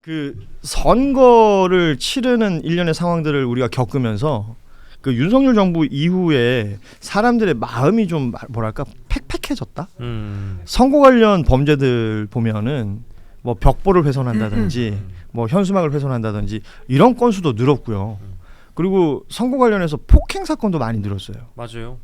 그 선거를 치르는 일련의 상황들을 우리가 겪으면서 그 윤석열 정부 이후에 사람들의 마음이 좀 뭐랄까 팩팩해졌다. 선거 관련 범죄들 보면은 뭐 벽보를 훼손한다든지 뭐 현수막을 훼손한다든지 이런 건수도 늘었고요. 그리고 선거 관련해서 폭행 사건도 많이 늘었어요. 맞아요.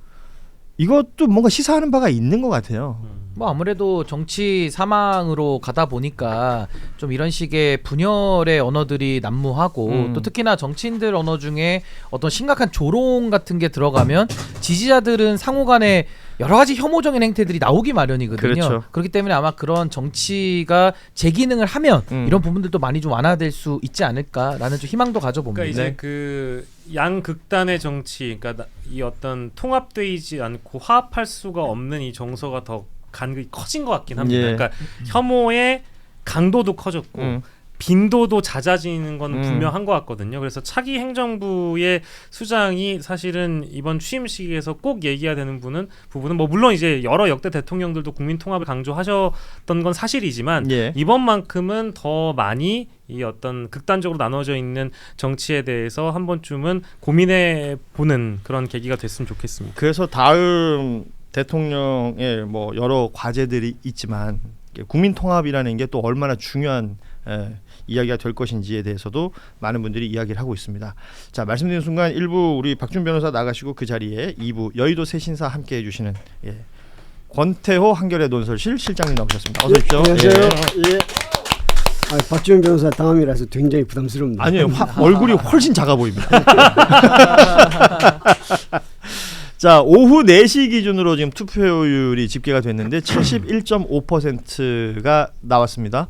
이것도 뭔가 시사하는 바가 있는 것 같아요. 뭐 아무래도 정치 사망으로 가다 보니까 좀 이런 식의 분열의 언어들이 난무하고 또 특히나 정치인들 언어 중에 어떤 심각한 조롱 같은 게 들어가면 지지자들은 상호 간에 여러 가지 혐오적인 행태들이 나오기 마련이거든요. 그렇죠. 그렇기 때문에 아마 그런 정치가 제 기능을 하면 이런 부분들도 많이 좀 완화될 수 있지 않을까라는 좀 희망도 가져봅니다. 그러니까 이제 그 양극단의 정치, 그러니까 이 어떤 통합되지 않고 화합할 수가 없는 이 정서가 더 간극이 커진 것 같긴 합니다. 예. 그러니까 혐오의 강도도 커졌고 빈도도 잦아지는 건 분명한 것 같거든요. 그래서 차기 행정부의 수장이 사실은 이번 취임 시기에서 꼭 얘기해야 되는 부분은 뭐 물론 이제 여러 역대 대통령들도 국민 통합을 강조하셨던 건 사실이지만 예. 이번만큼은 더 많이 이 어떤 극단적으로 나눠져 있는 정치에 대해서 한 번쯤은 고민해 보는 그런 계기가 됐으면 좋겠습니다. 그래서 다음 대통령의 뭐 여러 과제들이 있지만 국민 통합이라는 게 또 얼마나 중요한 이야기가 될 것인지에 대해서도 많은 분들이 이야기를 하고 있습니다. 자, 말씀드린 순간 1부 우리 박준 변호사 나가시고 그 자리에 2부 여의도 새신사 함께해 주시는 권태호 한겨레 논설실 실장님 나오셨습니다. 어서 오십시오. 안녕하세요. 예. 박지원 변호사 다음이라서 굉장히 부담스럽네요. 아니에요. 얼굴이 훨씬 작아 보입니다. 자, 오후 4시 기준으로 지금 투표율이 집계가 됐는데 71.5%가 나왔습니다.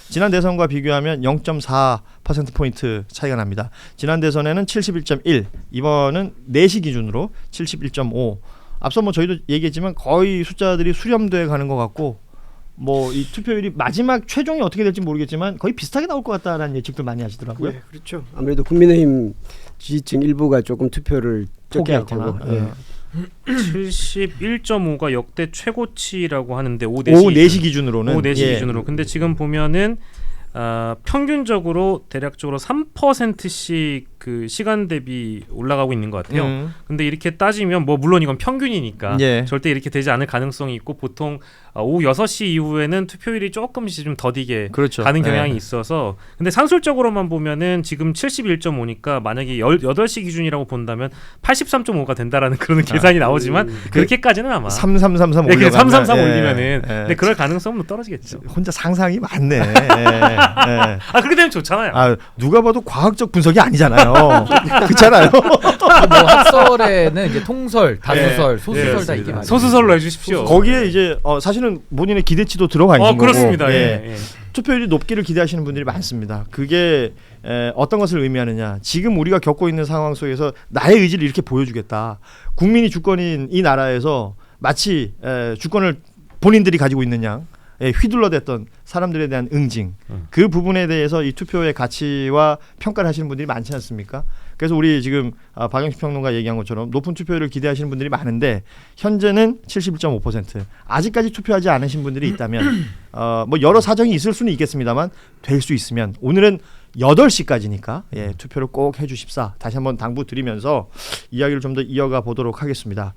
지난 대선과 비교하면 0.4%포인트 차이가 납니다. 지난 대선에는 71.1, 이번은 4시 기준으로 71.5. 앞서 뭐 저희도 얘기했지만 거의 숫자들이 수렴돼 가는 것 같고 뭐 이 투표율이 마지막 최종이 어떻게 될지 모르겠지만 거의 비슷하게 나올 것 같다라는 예측들 많이 하시더라고요. 네, 그렇죠. 아무래도 국민의힘 지지층 일부가 조금 투표를 적게 할 테고. 71.5가 역대 최고치라고 하는데 오후 4시 기준으로는. 오후 4시 기준으로. 근데 지금 보면은 평균적으로 대략적으로 3%씩 그 시간 대비 올라가고 있는 것 같아요. 근데 이렇게 따지면 뭐 물론 이건 평균이니까 절대 이렇게 되지 않을 가능성이 있고 보통 오후 6시 이후에는 투표율이 조금씩 좀 더디게 가는 경향이 있어서 근데 산술적으로만 보면은 지금 71.5니까 만약에 8시 기준이라고 본다면 83.5가 된다라는 그런 계산이 나오지만 그렇게까지는 아마 3333 올리면 333 올리면은 근데 그럴 가능성은 떨어지겠죠. 혼자 상상이 많네. 그렇게 되면 좋잖아요. 누가 봐도 과학적 분석이 아니잖아요. 그렇잖아요. 뭐 학설에는 이제 통설, 다수설, 소수설 다 이게 많아요. 소수설로 해주십시오. 거기에 이제 사실은 본인의 기대치도 들어가 있는 거고. 그렇습니다. 투표율이 높기를 기대하시는 분들이 많습니다. 그게 어떤 것을 의미하느냐. 지금 우리가 겪고 있는 상황 속에서 나의 의지를 이렇게 보여주겠다. 국민이 주권인 이 나라에서 마치 주권을 본인들이 가지고 있는 양 휘둘러댔던 사람들에 대한 응징, 그 부분에 대해서 이 투표의 가치와 평가를 하시는 분들이 많지 않습니까? 그래서 우리 지금 박영식 평론가 얘기한 것처럼 높은 투표율을 기대하시는 분들이 많은데 현재는 71.5%. 아직까지 투표하지 않으신 분들이 있다면 뭐 여러 사정이 있을 수는 있겠습니다만 될 수 있으면 오늘은 8시까지니까 투표를 꼭 해주십사. 다시 한번 당부드리면서 이야기를 좀 더 이어가 보도록 하겠습니다.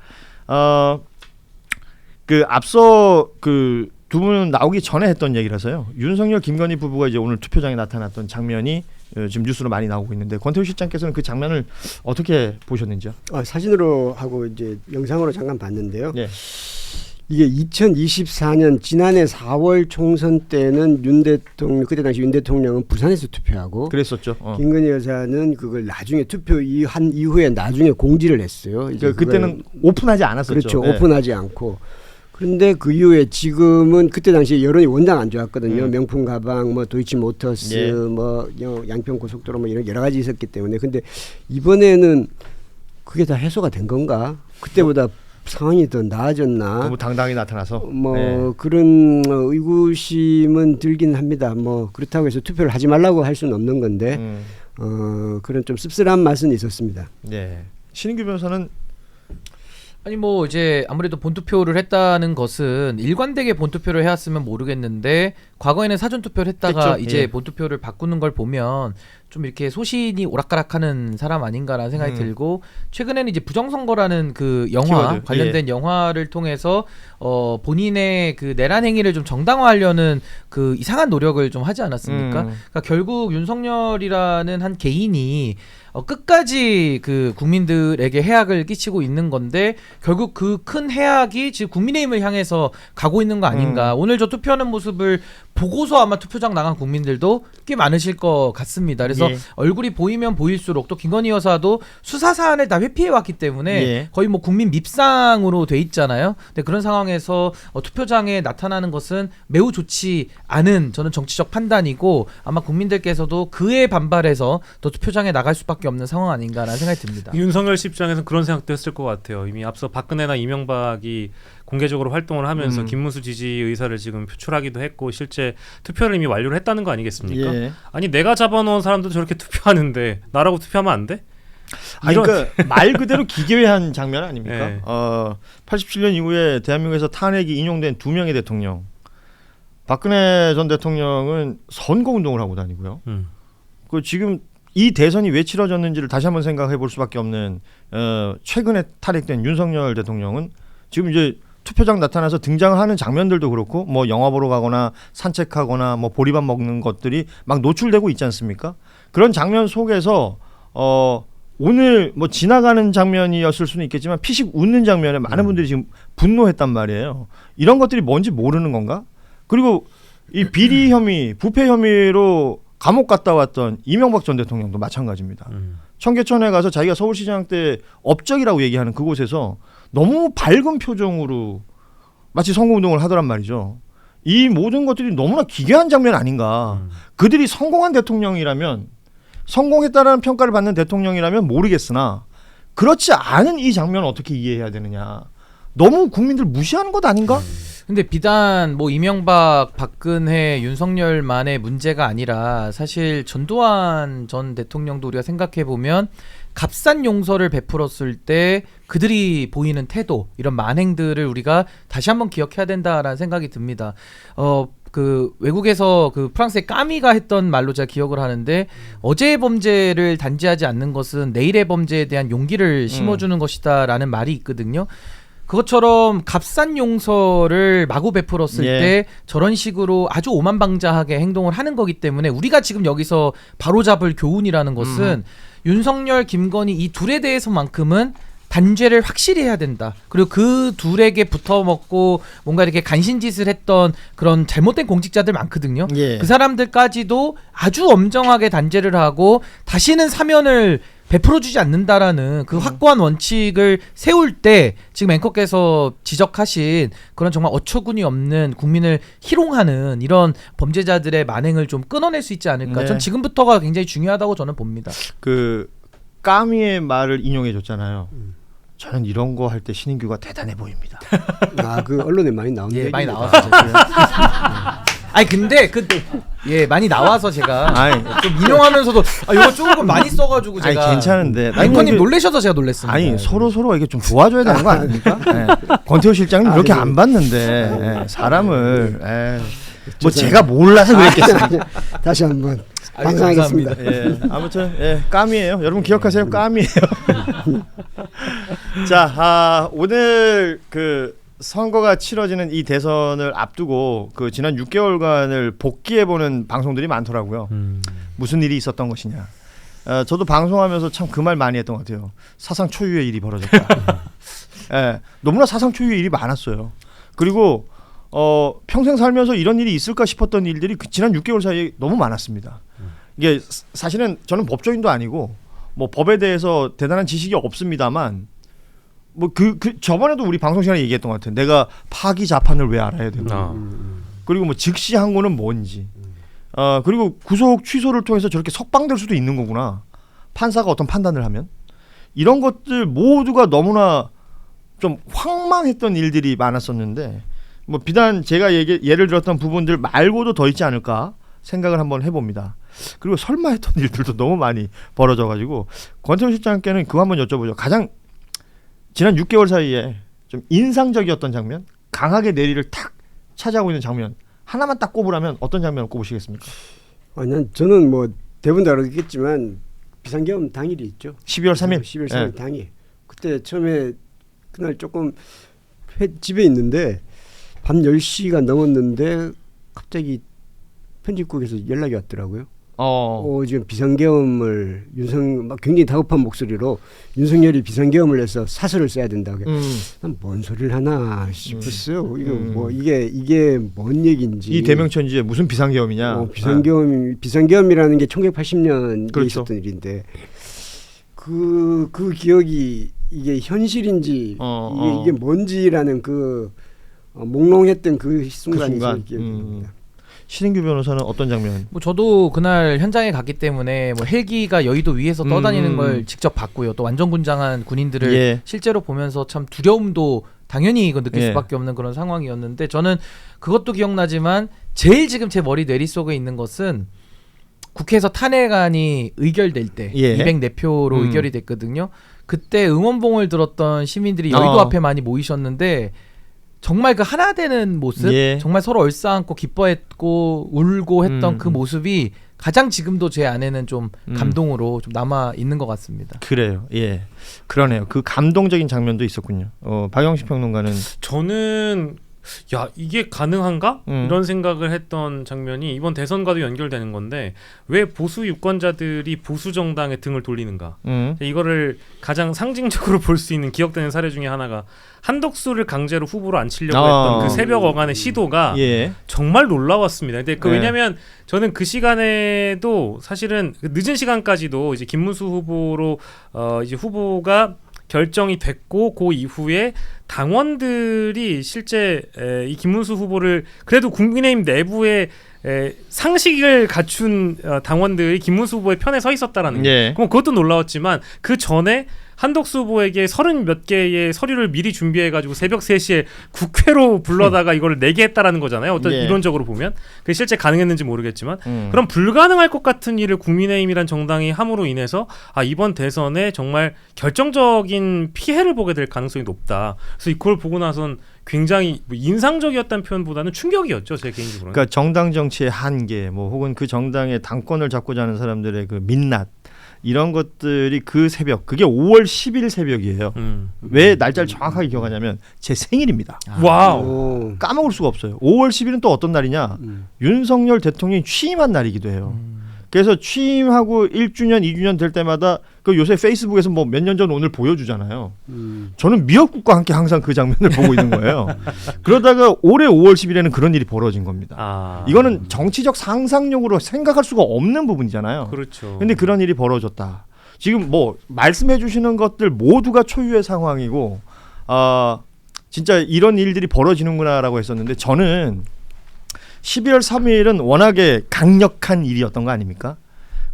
그 앞서 그 두 분은 나오기 전에 했던 얘기라서요. 윤석열, 김건희 부부가 이제 오늘 투표장에 나타났던 장면이 지금 뉴스로 많이 나오고 있는데 권태우 실장께서는 그 장면을 어떻게 보셨는지요? 사진으로 하고 이제 영상으로 잠깐 봤는데요. 이게 2024년 지난해 4월 총선 때는 그때 당시 윤 대통령은 부산에서 투표하고 그랬었죠. 김건희 여사는 그걸 나중에 투표한 이후에 나중에 공지를 했어요. 이제 그때는 오픈하지 않았었죠. 그렇죠. 오픈하지 않고. 그런데 그 이후에 지금은 그때 당시에 여론이 워낙 안 좋았거든요. 명품 가방, 뭐 도이치모터스, 뭐 양평 고속도로 뭐 이런 여러 가지 있었기 때문에. 근데 이번에는 그게 다 해소가 된 건가? 그때보다 상황이 더 나아졌나? 너무 당당히 나타나서 그런 의구심은 들긴 합니다. 뭐 그렇다고 해서 투표를 하지 말라고 할 수는 없는 건데 그런 좀 씁쓸한 맛은 있었습니다. 신인규 변호사는 아니 뭐 이제 아무래도 본투표를 했다는 것은 일관되게 본투표를 해왔으면 모르겠는데 과거에는 사전 투표를 했다가 했죠. 이제 예. 본투표를 바꾸는 걸 보면 좀 이렇게 소신이 오락가락하는 사람 아닌가라는 생각이 들고 최근에는 이제 부정선거라는 그 영화 키워드. 관련된 영화를 통해서 본인의 그 내란 행위를 좀 정당화하려는 그 이상한 노력을 좀 하지 않았습니까? 그러니까 결국 윤석열이라는 한 개인이 끝까지 그 국민들에게 해악을 끼치고 있는 건데 결국 그 큰 해악이 지금 국민의힘을 향해서 가고 있는 거 아닌가. 오늘 저 투표하는 모습을 보고서 아마 투표장 나간 국민들도 꽤 많으실 것 같습니다. 그래서 예. 얼굴이 보이면 보일수록 또 김건희 여사도 수사 사안을 다 회피해 왔기 때문에 예. 거의 뭐 국민 밉상으로 돼 있잖아요. 근데 그런 상황에서 투표장에 나타나는 것은 매우 좋지 않은 저는 정치적 판단이고 아마 국민들께서도 그에 반발해서 또 투표장에 나갈 수밖에 없는 상황 아닌가라는 생각이 듭니다. 윤석열 씨 입장에서는 그런 생각도 했을 것 같아요. 이미 앞서 박근혜나 이명박이 공개적으로 활동을 하면서 김문수 지지 의사를 지금 표출하기도 했고 실제 투표를 이미 완료를 했다는 거 아니겠습니까? 예. 아니 내가 잡아놓은 사람도 저렇게 투표하는데 나라고 투표하면 안 돼? 아니, 그러니까 말 그대로 기괴한 장면 아닙니까? 네. 87년 이후에 대한민국에서 탄핵이 인용된 2명의 대통령. 박근혜 전 대통령은 선거운동을 하고 다니고요. 그 지금 이 대선이 왜 치러졌는지를 다시 한번 생각해 볼 수밖에 없는 최근에 탄핵된 윤석열 대통령은 지금 이제 투표장 나타나서 등장을 하는 장면들도 그렇고 뭐 영화 보러 가거나 산책하거나 뭐 보리밥 먹는 것들이 막 노출되고 있지 않습니까? 그런 장면 속에서 오늘 뭐 지나가는 장면이었을 수는 있겠지만 피식 웃는 장면에 많은 분들이 지금 분노했단 말이에요. 이런 것들이 뭔지 모르는 건가? 그리고 이 비리 혐의, 부패 혐의로 감옥 갔다 왔던 이명박 전 대통령도 마찬가지입니다. 청계천에 가서 자기가 서울시장 때 업적이라고 얘기하는 그곳에서 너무 밝은 표정으로 마치 선거운동을 하더란 말이죠. 이 모든 것들이 너무나 기괴한 장면 아닌가. 그들이 성공한 대통령이라면 성공했다라는 평가를 받는 대통령이라면 모르겠으나 그렇지 않은 이 장면을 어떻게 이해해야 되느냐. 너무 국민들 무시하는 것 아닌가? 근데 비단 뭐 이명박, 박근혜, 윤석열만의 문제가 아니라 사실 전두환 전 대통령도 우리가 생각해 보면 값싼 용서를 베풀었을 때 그들이 보이는 태도 이런 만행들을 우리가 다시 한번 기억해야 된다라는 생각이 듭니다. 그 외국에서 그 프랑스의 까미가 했던 말로 제가 기억을 하는데 어제의 범죄를 단죄하지 않는 것은 내일의 범죄에 대한 용기를 심어주는 것이다라는 말이 있거든요. 그것처럼 값싼 용서를 마구 베풀었을 예. 때 저런 식으로 아주 오만방자하게 행동을 하는 거기 때문에 우리가 지금 여기서 바로잡을 교훈이라는 것은 윤석열, 김건희 이 둘에 대해서만큼은 단죄를 확실히 해야 된다. 그리고 그 둘에게 붙어먹고 뭔가 이렇게 간신짓을 했던 그런 잘못된 공직자들 많거든요. 예. 그 사람들까지도 아주 엄정하게 단죄를 하고 다시는 사면을 베풀어주지 않는다라는 그 확고한 원칙을 세울 때 지금 앵커께서 지적하신 그런 정말 어처구니 없는 국민을 희롱하는 이런 범죄자들의 만행을 좀 끊어낼 수 있지 않을까. 네. 전 지금부터가 굉장히 중요하다고 저는 봅니다. 그 까미의 말을 인용해 줬잖아요. 저는 이런 거 할 때 신인규가 대단해 보입니다. 그 언론에 많이 나오는 예, 많이 얘기입니다. 나와서 아니 근데 많이 나와서 제가 아니, 좀 인용하면서도 이거 조금 많이 써가지고 제가 아니 괜찮은데. 앵커님 놀라셔서 제가 놀랐습니다. 아니 서로 이게 좀 도와줘야 되는 거 아닙니까? 네. 권태호 실장님 이렇게 안 봤는데 사람을 뭐 제가 몰라서 그랬겠어요. 다시 한번 아유, 반성하겠습니다. 아무튼 까미예요. 여러분 기억하세요. 까미예요. 자, 오늘 그 선거가 치러지는 이 대선을 앞두고 그 지난 6개월간을 복기해보는 방송들이 많더라고요. 무슨 일이 있었던 것이냐. 저도 방송하면서 참 그 말 많이 했던 것 같아요. 사상 초유의 일이 벌어졌다. 너무나 사상 초유의 일이 많았어요. 그리고 평생 살면서 이런 일이 있을까 싶었던 일들이 지난 6개월 사이에 너무 많았습니다. 이게 사실은 저는 법조인도 아니고 뭐 법에 대해서 대단한 지식이 없습니다만 뭐 저번에도 우리 방송 시간에 얘기했던 것 같아요. 내가 파기 자판을 왜 알아야 되고 그리고 뭐 즉시 항고는 뭔지 그리고 구속 취소를 통해서 저렇게 석방될 수도 있는 거구나. 판사가 어떤 판단을 하면 이런 것들 모두가 너무나 좀 황망했던 일들이 많았었는데 뭐 비단 제가 예를 들었던 부분들 말고도 더 있지 않을까 생각을 한번 해봅니다. 그리고 설마 했던 일들도 너무 많이 벌어져가지고 권태호 실장께는 그거 한번 여쭤보죠. 가장 지난 6개월 사이에 좀 인상적이었던 장면, 강하게 내리를 탁 차지하고 있는 장면 하나만 딱 꼽으라면 어떤 장면을 꼽으시겠습니까? 저는 뭐 대부분 다 그렇겠지만 비상계엄 당일이 있죠. 12월 3일. 12월 3일 당일. 그때 처음에 그날 조금 집에 있는데 밤 10시가 넘었는데 갑자기 편집국에서 연락이 왔더라고요. 지금 비상계엄을 막 굉장히 다급한 목소리로 윤석열이 비상계엄을 해서 사설을 써야 된다고. 난 뭔 소리를 하나 싶었어요. 이게 뭔 얘기인지. 이 대명천지에 무슨 비상계엄이냐. 비상계엄이라는 게 1980년에 그렇죠. 있었던 일인데 그 기억이 이게 현실인지 이게 뭔지라는 그 몽롱했던 그 순간이 기억이 납니다. 신인규 변호사는 어떤 장면? 뭐 저도 그날 현장에 갔기 때문에 뭐 헬기가 여의도 위에서 떠다니는 걸 직접 봤고요. 또 완전군장한 군인들을 실제로 보면서 참 두려움도 당연히 이거 느낄 수밖에 없는 그런 상황이었는데 저는 그것도 기억나지만 제일 지금 제 머리 뇌리속에 있는 것은 국회에서 탄핵안이 의결될 때 204표로 의결이 됐거든요. 그때 응원봉을 들었던 시민들이 여의도 앞에 많이 모이셨는데 정말 그 하나 되는 모습, 정말 서로 얼싸안고 기뻐했고 울고 했던 그 모습이 가장 지금도 제 안에는 좀 감동으로 좀 남아 있는 것 같습니다. 그래요. 그러네요. 그 감동적인 장면도 있었군요. 박영식 평론가는 저는 이게 가능한가? 이런 생각을 했던 장면이 이번 대선과도 연결되는 건데 왜 보수 유권자들이 보수 정당에 등을 돌리는가? 이거를 가장 상징적으로 볼 수 있는 기억되는 사례 중에 하나가 한덕수를 강제로 후보로 앉히려고 했던 그 새벽 어간의 시도가 정말 놀라웠습니다. 근데 왜냐하면 저는 그 시간에도 사실은 늦은 시간까지도 이제 김문수 후보로 이제 후보가 결정이 됐고 그 이후에 당원들이 실제 이 김문수 후보를 그래도 국민의힘 내부에 상식을 갖춘 당원들이 김문수 후보의 편에 서 있었다라는 게 그럼 그것도 놀라웠지만 그 전에 한덕수 후보에게 30몇 개의 서류를 미리 준비해가지고 새벽 3시에 국회로 불러다가 이걸 내게 했다라는 거잖아요. 어떤 이론적으로 보면 그게 실제 가능했는지 모르겠지만 그럼 불가능할 것 같은 일을 국민의힘이란 정당이 함으로 인해서 이번 대선에 정말 결정적인 피해를 보게 될 가능성이 높다. 그래서 이걸 보고 나선 굉장히 인상적이었다는 표현보다는 충격이었죠. 제 개인적으로는. 그러니까 정당 정치의 한계, 혹은 그 정당의 당권을 잡고자 하는 사람들의 그 민낯 이런 것들이 그 새벽, 그게 5월 10일 새벽이에요. 왜 날짜를 정확하게 기억하냐면 제 생일입니다. 와우. 까먹을 수가 없어요. 5월 10일은 또 어떤 날이냐? 윤석열 대통령이 취임한 날이기도 해요. 그래서 취임하고 1주년, 2주년 될 때마다 그 요새 페이스북에서 뭐 몇 년 전 오늘 보여주잖아요. 저는 미역국과 함께 항상 그 장면을 보고 있는 거예요. 그러다가 올해 5월 10일에는 그런 일이 벌어진 겁니다. 이거는 정치적 상상력으로 생각할 수가 없는 부분이잖아요. 그렇죠. 근데 그런 일이 벌어졌다. 지금 뭐 말씀해 주시는 것들 모두가 초유의 상황이고 진짜 이런 일들이 벌어지는구나라고 했었는데 저는 12월 3일은 워낙에 강력한 일이었던 거 아닙니까?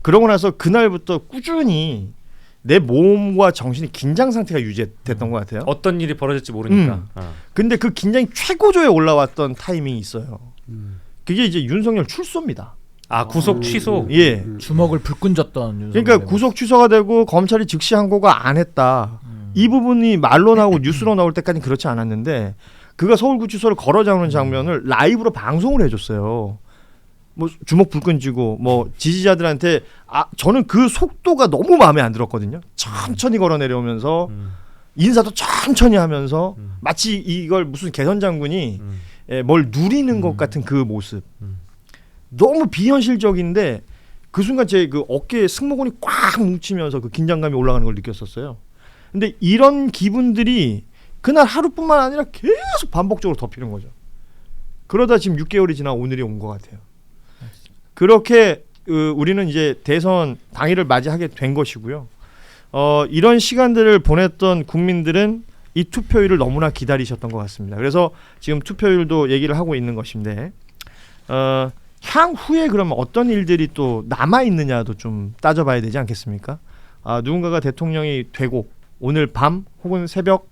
그러고 나서 그날부터 꾸준히 내 몸과 정신이 긴장 상태가 유지됐던 것 같아요. 어떤 일이 벌어질지 모르니까. 근데 그 긴장이 최고조에 올라왔던 타이밍이 있어요. 그게 이제 윤석열 출소입니다. 구속 취소. 주먹을 불끈 졌던. 그러니까 구속 취소가 되고 검찰이 즉시 항고가 안 했다. 이 부분이 말로 나오고 뉴스로 나올 때까지 그렇지 않았는데 그가 서울구치소를 걸어 잡는 장면을 라이브로 방송을 해줬어요. 뭐 주먹 불끈 쥐고 뭐 지지자들한테 저는 그 속도가 너무 마음에 안 들었거든요. 천천히 걸어 내려오면서 인사도 천천히 하면서 마치 이걸 무슨 개선 장군이 뭘 누리는 것 같은 그 모습. 너무 비현실적인데 그 순간 제 그 어깨에 승모근이 꽉 뭉치면서 그 긴장감이 올라가는 걸 느꼈었어요. 근데 이런 기분들이 그날 하루뿐만 아니라 계속 반복적으로 덮이는 거죠. 그러다 지금 6개월이 지나 오늘이 온 것 같아요. 그렇게 우리는 이제 대선 당일을 맞이하게 된 것이고요. 이런 시간들을 보냈던 국민들은 이 투표율을 너무나 기다리셨던 것 같습니다. 그래서 지금 투표율도 얘기를 하고 있는 것인데 향후에 그러면 어떤 일들이 또 남아있느냐도 좀 따져봐야 되지 않겠습니까? 누군가가 대통령이 되고 오늘 밤 혹은 새벽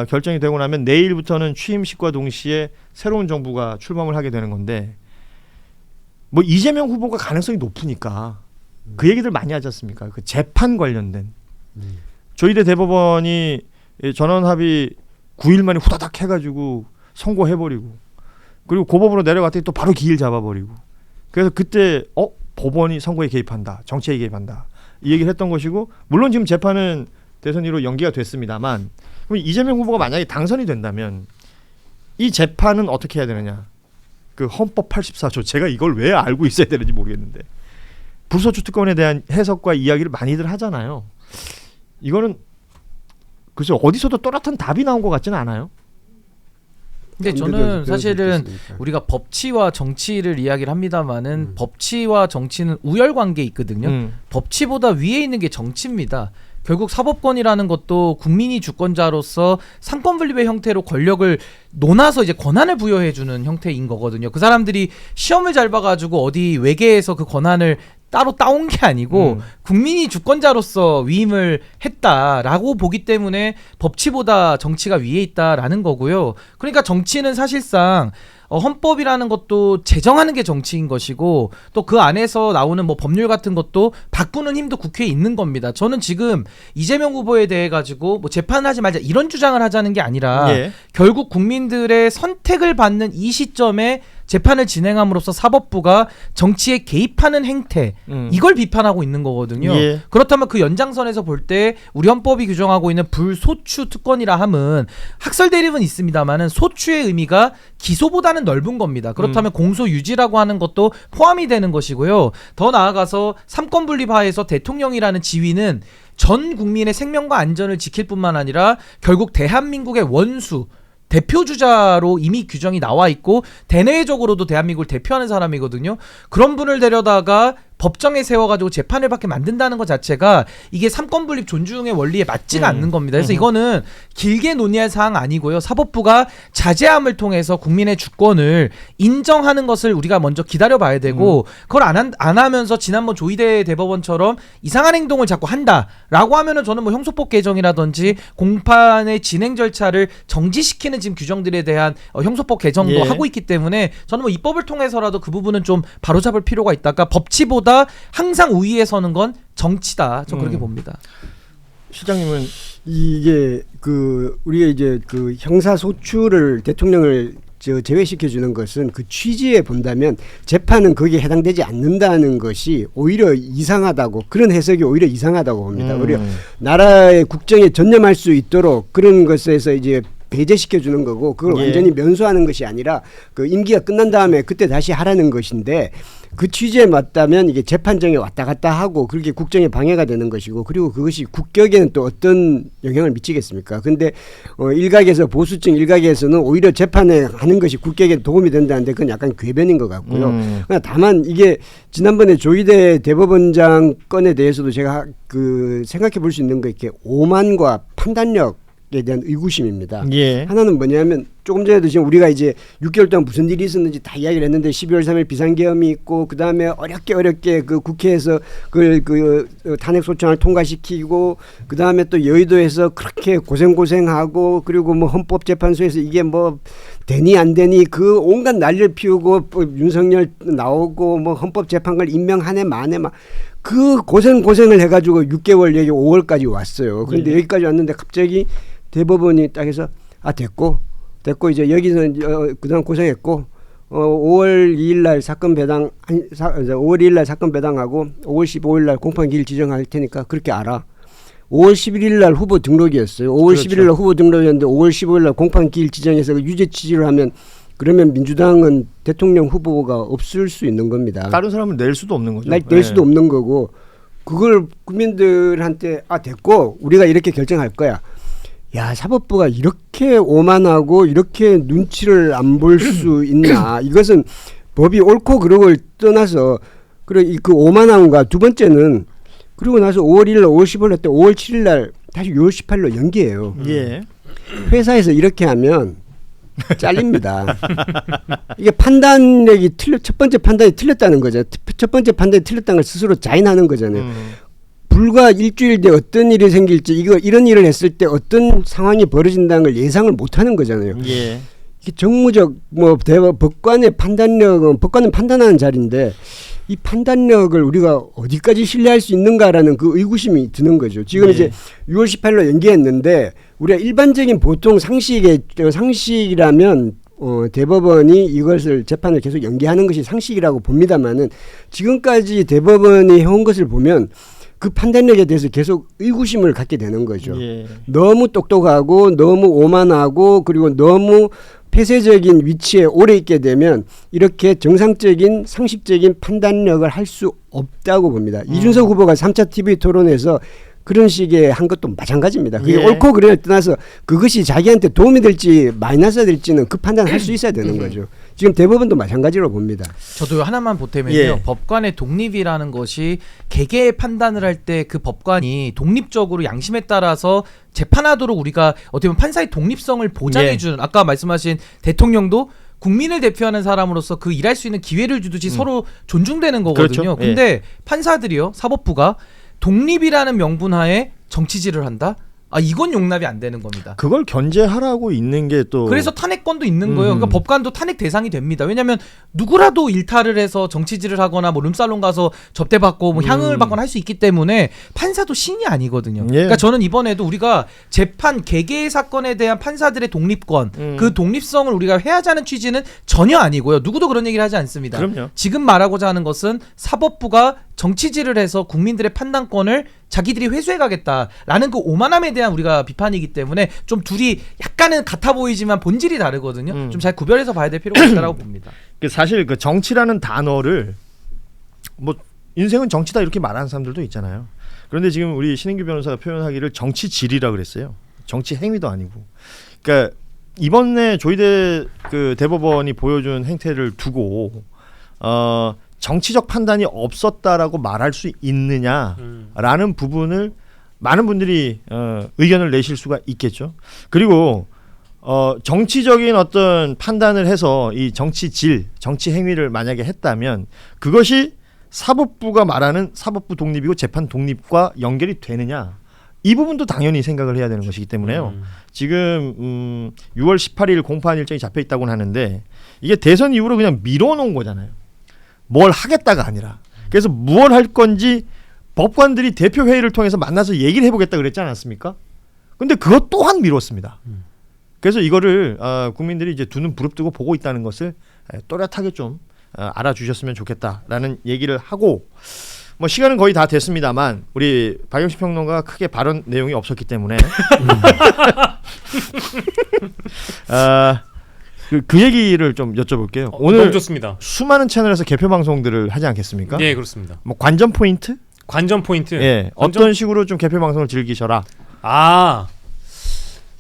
결정이 되고 나면 내일부터는 취임식과 동시에 새로운 정부가 출범을 하게 되는 건데 뭐 이재명 후보가 가능성이 높으니까 그 얘기들 많이 하지 않습니까? 그 재판 관련된 조희대 대법원이 전원 합의 9일 만에 후다닥 해가지고 선고해버리고 그리고 고법으로 내려갔더니 또 바로 기일 잡아버리고. 그래서 그때 법원이 선거에 개입한다, 정치에 개입한다 이 얘기를 했던 것이고, 물론 지금 재판은 대선 이후로 연기가 됐습니다만, 그럼 이재명 후보가 만약에 당선이 된다면 이 재판은 어떻게 해야 되느냐. 그 헌법 84조, 제가 이걸 왜 알고 있어야 되는지 모르겠는데 불소추 특권에 대한 해석과 이야기를 많이들 하잖아요. 이거는 글쎄 어디서도 또렷한 답이 나온 것 같지는 않아요. 근데 저는 사실은 우리가 법치와 정치를 이야기를 합니다만은 법치와 정치는 우열관계에 있거든요. 법치보다 위에 있는 게 정치입니다. 결국 사법권이라는 것도 국민이 주권자로서 상권 분립의 형태로 권력을 논아서 이제 권한을 부여해주는 형태인 거거든요. 그 사람들이 시험을 잘 봐가지고 어디 외계에서 그 권한을 따로 따온 게 아니고 국민이 주권자로서 위임을 했다라고 보기 때문에 법치보다 정치가 위에 있다라는 거고요. 그러니까 정치는 사실상 헌법이라는 것도 제정하는 게 정치인 것이고, 또 그 안에서 나오는 뭐 법률 같은 것도 바꾸는 힘도 국회에 있는 겁니다. 저는 지금 이재명 후보에 대해 가지고 뭐 재판하지 말자 이런 주장을 하자는 게 아니라 결국 국민들의 선택을 받는 이 시점에 재판을 진행함으로써 사법부가 정치에 개입하는 행태, 이걸 비판하고 있는 거거든요. 그렇다면 그 연장선에서 볼 때 우리 헌법이 규정하고 있는 불소추 특권이라 함은 학설 대립은 있습니다만은 소추의 의미가 기소보다는 넓은 겁니다. 그렇다면 공소 유지라고 하는 것도 포함이 되는 것이고요. 더 나아가서 삼권 분립하에서 대통령이라는 지위는 전 국민의 생명과 안전을 지킬 뿐만 아니라 결국 대한민국의 원수, 대표주자로 이미 규정이 나와 있고 대내적으로도 대한민국을 대표하는 사람이거든요. 그런 분을 데려다가 법정에 세워가지고 재판을 받게 만든다는 것 자체가 이게 삼권분립 존중의 원리에 맞지가 않는 겁니다. 그래서 이거는 길게 논의할 사항 아니고요. 사법부가 자제함을 통해서 국민의 주권을 인정하는 것을 우리가 먼저 기다려봐야 되고, 그걸 안 하면서 지난번 조희대 대법원처럼 이상한 행동을 자꾸 한다라고 하면은 저는 뭐 형소법 개정이라든지 공판의 진행 절차를 정지시키는 지금 규정들에 대한 형소법 개정도 하고 있기 때문에 저는 뭐 입법을 통해서라도 그 부분은 좀 바로잡을 필요가 있다. 그러니까 법치보다 항상 우위에 서는 건 정치다. 저 그렇게 봅니다. 실장님은 이게 그 우리가 이제 그 형사 소추를 대통령을 제외시켜 주는 것은 그 취지에 본다면 재판은 거기에 해당되지 않는다는 것이 오히려 이상하다고, 그런 해석이 오히려 이상하다고 봅니다. 오히려 나라의 국정에 전념할 수 있도록 그런 것에서 이제 배제시켜 주는 거고, 그걸 완전히 면수하는 것이 아니라 그 임기가 끝난 다음에 그때 다시 하라는 것인데, 그 취지에 맞다면 이게 재판정에 왔다 갔다 하고 그렇게 국정에 방해가 되는 것이고, 그리고 그것이 국격에는 또 어떤 영향을 미치겠습니까? 근데 일각에서, 보수층 일각에서는 오히려 재판에 하는 것이 국격에 도움이 된다는데 그건 약간 궤변인 것 같고요. 다만 이게 지난번에 조희대 대법원장 건에 대해서도 제가 그 생각해 볼 수 있는 거, 이렇게 오만과 판단력 에 대한 의구심입니다. 하나는 뭐냐면, 조금 전에도 지금 우리가 이제 6개월 동안 무슨 일이 있었는지 다 이야기를 했는데 12월 3일 비상계엄이 있고, 그 다음에 어렵게 그 국회에서 그 탄핵 소추안을 통과시키고, 그 다음에 또 여의도에서 그렇게 고생하고, 그리고 뭐 헌법재판소에서 이게 뭐 되니 안 되니 그 온갖 난리를 피우고, 윤석열 나오고 뭐 헌법재판관 임명하네 마네 막 그 고생을 해가지고 6개월 얘기 5월까지 왔어요. 그런데 여기까지 왔는데 갑자기 대법원이 딱 해서 됐고 이제 여기서 그동안 고생했고 5월 2일 날 사건 배당 5월 2일 날 사건 배당하고 5월 15일 날 공판 기일 지정할 테니까 그렇게 알아. 5월 11일 날 후보 등록이었어요. 5월 11일 날 후보 등록이었는데 5월 15일 날 공판 기일 지정해서 유죄 취지를 하면, 그러면 민주당은 대통령 후보가 없을 수 있는 겁니다. 다른 사람을 낼 수도 없는 거죠. 낼 수도 없는 거고, 그걸 국민들한테 됐고 우리가 이렇게 결정할 거야. 야, 사법부가 이렇게 오만하고 이렇게 눈치를 안 볼 수 있나. 이것은 법이 옳고 그르고를 떠나서, 그리고 그 오만함과 두 번째는, 그리고 나서 5월 1일 날 5월 15일 날 때 5월 7일 날 다시 6월 18일로 연기해요. 회사에서 이렇게 하면 잘립니다. 이게 판단력이 첫 번째 판단이 틀렸다는 거죠. 첫 번째 판단이 틀렸다는 걸 스스로 자인하는 거잖아요. 불과 일주일 뒤에 어떤 일이 생길지, 이런 일을 했을 때 어떤 상황이 벌어진다는 걸 예상을 못하는 거잖아요. 이게 정무적 법관의 판단력은, 법관은 판단하는 자리인데 이 판단력을 우리가 어디까지 신뢰할 수 있는가라는 그 의구심이 드는 거죠. 지금 이제 6월 18일로 연기했는데 우리가 일반적인 보통 상식이라면 대법원이 이것을 재판을 계속 연기하는 것이 상식이라고 봅니다만은 지금까지 대법원이 해온 것을 보면 그 판단력에 대해서 계속 의구심을 갖게 되는 거죠. 예. 너무 똑똑하고 너무 오만하고 그리고 너무 폐쇄적인 위치에 오래 있게 되면 이렇게 정상적인 상식적인 판단력을 할 수 없다고 봅니다. 이준석 후보가 3차 TV 토론에서 그런 식의 한 것도 마찬가지입니다. 그게 예. 옳고 그름을 떠나서 그것이 자기한테 도움이 될지 마이너스가 될지는 그 판단을 할 수 있어야 되는 거죠. 지금 대법원도 마찬가지로 봅니다. 저도 하나만 보태면요. 예. 법관의 독립이라는 것이 개개의 판단을 할 때 그 법관이 독립적으로 양심에 따라서 재판하도록 우리가 어떻게 보면 판사의 독립성을 보장해주는 아까 말씀하신 대통령도 국민을 대표하는 사람으로서 그 일할 수 있는 기회를 주듯이 서로 존중되는 거거든요. 그렇죠. 근데 판사들이요. 사법부가 독립이라는 명분 하에 정치질을 한다? 아 이건 용납이 안 되는 겁니다. 그걸 견제하라고 있는 게 또 그래서 탄핵권도 있는 거예요. 그러니까 법관도 탄핵 대상이 됩니다. 왜냐하면 누구라도 일탈을 해서 정치질을 하거나 뭐 룸살롱 가서 접대받고 뭐 향응을 받거나 할 수 있기 때문에 판사도 신이 아니거든요. 예. 그러니까 저는 이번에도 우리가 재판 개개의 사건에 대한 판사들의 독립권 그 독립성을 우리가 해야자는 취지는 전혀 아니고요. 누구도 그런 얘기를 하지 않습니다. 그럼요. 지금 말하고자 하는 것은 사법부가 정치질을 해서 국민들의 판단권을 자기들이 회수해 가겠다라는 그 오만함에 대한 우리가 비판이기 때문에 좀 둘이 약간은 같아 보이지만 본질이 다르거든요. 좀 잘 구별해서 봐야 될 필요가 있다라고 봅니다. 사실 그 정치라는 단어를 뭐 인생은 정치다 이렇게 말하는 사람들도 있잖아요. 그런데 지금 우리 신인규 변호사가 표현하기를 정치질이라 그랬어요. 정치 행위도 아니고. 그러니까 이번에 조희대 그 대법원이 보여준 행태를 두고 정치적 판단이 없었다라고 말할 수 있느냐라는 부분을 많은 분들이 의견을 내실 수가 있겠죠. 그리고 정치적인 어떤 판단을 해서 이 정치질, 정치 행위를 만약에 했다면 그것이 사법부가 말하는 사법부 독립이고 재판 독립과 연결이 되느냐, 이 부분도 당연히 생각을 해야 되는 것이기 때문에요. 지금 6월 18일 공판 일정이 잡혀 있다고는 하는데 이게 대선 이후로 그냥 밀어놓은 거잖아요. 뭘 하겠다가 아니라. 그래서 무엇 할 건지 법관들이 대표회의를 통해서 만나서 얘기를 해보겠다 그랬지 않았습니까? 근데 그것 또한 미뤘습니다. 그래서 이거를 국민들이 이제 두 눈 부릅뜨고 보고 있다는 것을 또렷하게 좀 알아주셨으면 좋겠다라는 얘기를 하고, 뭐 시간은 거의 다 됐습니다만 우리 박영식 평론가가 크게 발언 내용이 없었기 때문에 그 얘기를 좀 여쭤볼게요. 오늘 너무 좋습니다. 수많은 채널에서 개표 방송들을 하지 않겠습니까? 예, 그렇습니다. 뭐 관전 포인트? 관전 포인트. 예. 어떤 식으로 좀 개표 방송을 즐기셔라.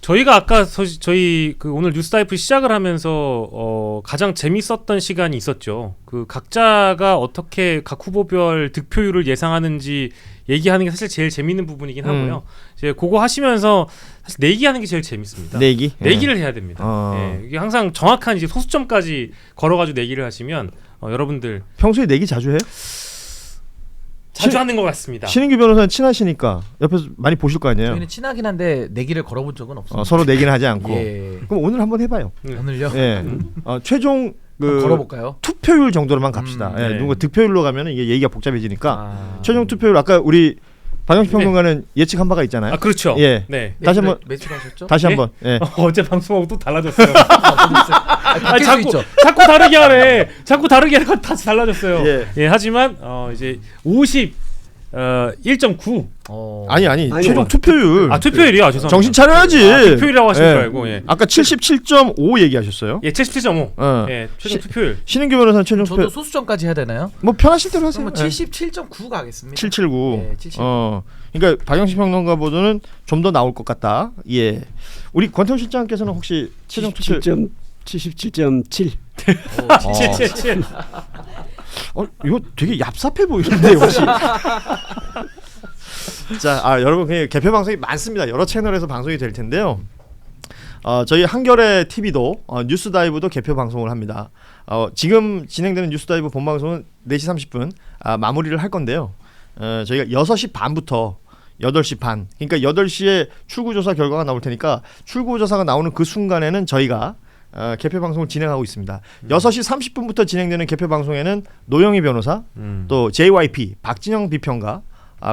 저희가 아까 저희 그 오늘 뉴스다이프 시작을 하면서 가장 재밌었던 시간이 있었죠. 그 각자가 어떻게 각 후보별 득표율을 예상하는지 얘기하는 게 사실 제일 재밌는 부분이긴 하고요. 이제 그거 하시면서 사실 내기하는 게 제일 재밌습니다. 내기? 내기를 해야 됩니다. 예. 이게 항상 정확한 이제 소수점까지 걸어가지고 내기를 하시면 여러분들 평소에 내기 자주 해요? 자주 하는 것 같습니다. 신인규 변호사는 친하시니까 옆에서 많이 보실 거 아니에요? 저희는 친하긴 한데 내기를 걸어본 적은 없습니다. 서로 내기는 하지 않고. 예. 그럼 오늘 한번 해봐요. 오늘요? 예. 최종 걸어볼까요? 투표율 정도로만 갑시다. 예. 네. 누가 득표율로 가면 이게 얘기가 복잡해지니까 최종 투 투표율 아까 우리 박영식 평론가는 예측한 바가 있잖아요. 그렇죠. 예. 네. 다시 한번 매수하셨죠? 다시 예? 한번. 예. 어제 방송하고 또 달라졌어요. 바뀔 수 있죠. 자꾸 다르게 하래. 자꾸 다르게 하니까 다시 달라졌어요. 예. 하지만 이제 1.9. 아니 아니, 최종 투표율. 투표율이요. 죄송합니다. 정신 차려야지. 투표율이라고 하신 예. 줄 알고. 예. 아까 77.5 얘기하셨어요. 예, 77.5. 어. 예, 최종 투표율. 신인규 변호사는 최종 저도 투표 소수점까지 해야 되나요? 뭐 편하실 대로 하세요. 그럼 77.9 가겠습니다. 779. 네, 779. 그러니까 박영식 평론가보다는 좀 더 나올 것 같다. 예. 우리 권태호 실장께서는 혹시 최종 투표 77.7. 777. 이거 되게 얍삽해 보이는데 혹시. 자, 여러분 그냥 개표 방송이 많습니다. 여러 채널에서 방송이 될 텐데요. 저희 한겨레 TV도 뉴스다이브도 개표 방송을 합니다. 지금 진행되는 뉴스다이브 본방송은 4시 30분 마무리를 할 건데요. 저희가 6시 반부터 8시 반, 그러니까 8시에 출구조사 결과가 나올 테니까 출구조사가 나오는 그 순간에는 저희가 개표 방송을 진행하고 있습니다. 6시 30분부터 진행되는 개표 방송에는 노영희 변호사, 또 JYP 박진영 비평가,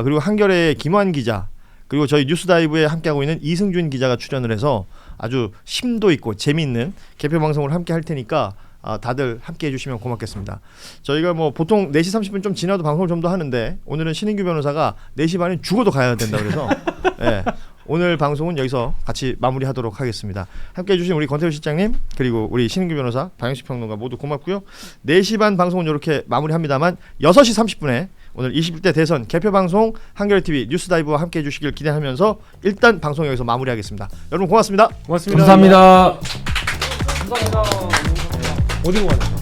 그리고 한겨레의 김환 기자, 그리고 저희 뉴스다이브에 함께하고 있는 이승준 기자가 출연을 해서 아주 심도 있고 재미있는 개표 방송을 함께 할 테니까 다들 함께 해주시면 고맙겠습니다. 저희가 뭐 보통 4시 30분 좀 지나도 방송을 좀 더 하는데 오늘은 신인규 변호사가 4시 반에 죽어도 가야 된다 그래서 예, 오늘 방송은 여기서 같이 마무리하도록 하겠습니다. 함께 해주신 우리 권태우 실장님 그리고 우리 신인규 변호사 박영식 평론가 모두 고맙고요. 4시 반 방송은 이렇게 마무리합니다만 6시 30분에 오늘 21대 대선 개표 방송 한겨레TV 뉴스다이브와 함께 해주시길 기대하면서 일단 방송 여기서 마무리하겠습니다. 여러분 고맙습니다. 고맙습니다. 감사합니다. 어디로 가냐?